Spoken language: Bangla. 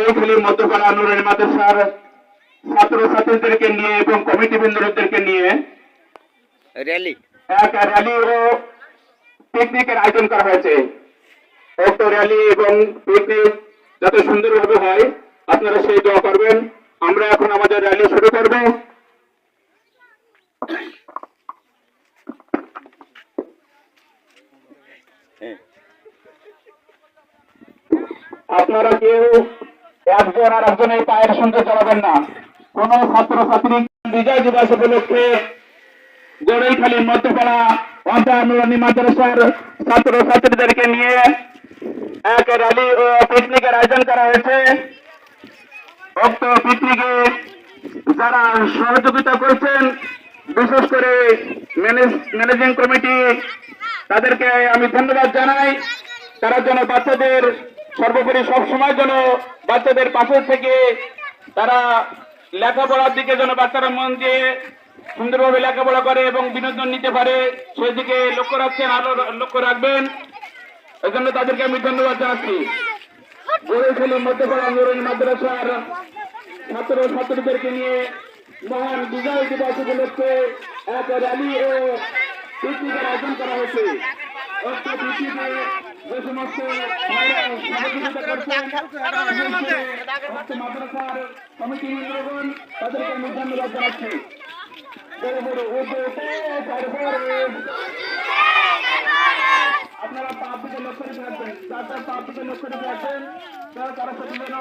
গড়ইখালী মধ্যপাড়া নুরানি মাদ্রাসার ছাত্র ছাত্রীদেরকে নিয়ে এবং কমিটি বৃন্দদেরকে নিয়ে র্যালি এক র্যালি ও পিকনিকের আয়োজন করা হয়েছে। উক্ত র্যালি এবং পিকনিক যাতে সুন্দরভাবে হয় আপনারা সেই দোয়া করবেন। আমরা এখন আমাদের র্যালি শুরু করব। আপনারা কেউ একজন আর একজনের পায়ের সঙ্গে চলাবেন না। কোন ছাত্র ছাত্রী বিজয় দিবস উপলক্ষে গড়ইখালী মধ্যপাড়া নুরানি মাদ্রাসার ছাত্র ছাত্রীদেরকে নিয়ে এক র্যালি ও পিকনিকের আয়োজন করা হয়েছে। উক্ত পিকনিকে যারা সহযোগিতা করছেন, বিশেষ করে ম্যানেজিং কমিটি, তাদেরকে আমি ধন্যবাদ জানাই। তারা যেন বাচ্চাদের সর্বোপরি সবসময় যেন বাচ্চাদের পাশে থেকে তারা লেখাপড়ার দিকে যেন বাচ্চারা মন দিয়ে সুন্দরভাবে লেখাপড়া করে এবং বিনোদন নিতে পারে, সেদিকে লক্ষ্য রাখছেন, আরো লক্ষ্য রাখবেন। এজন্য তাদেরকে আমি ধন্যবাদ জানাচ্ছি। গড়ইখালী মধ্যপাড়া নুরানি মাদ্রাসার ছাত্র ছাত্রীদেরকে নিয়ে মহান বিজয় দিবস উপলক্ষে এক র্যালি ও পিকনিকের আয়োজন করা হয়েছে। উক্ত পিকনিকে যে সমস্ত সহযোগিতা করছেন মাদ্রাসার কমিটি মেম্বারগণ, তাদেরকে আমি ধন্যবাদ জানাচ্ছি। আপনারা পাপ দিকে লক্ষ্য রেখে রাখবেন, তার পাপ দিকে লক্ষ্য রেখে রাখবেন, তারা সাথে যেন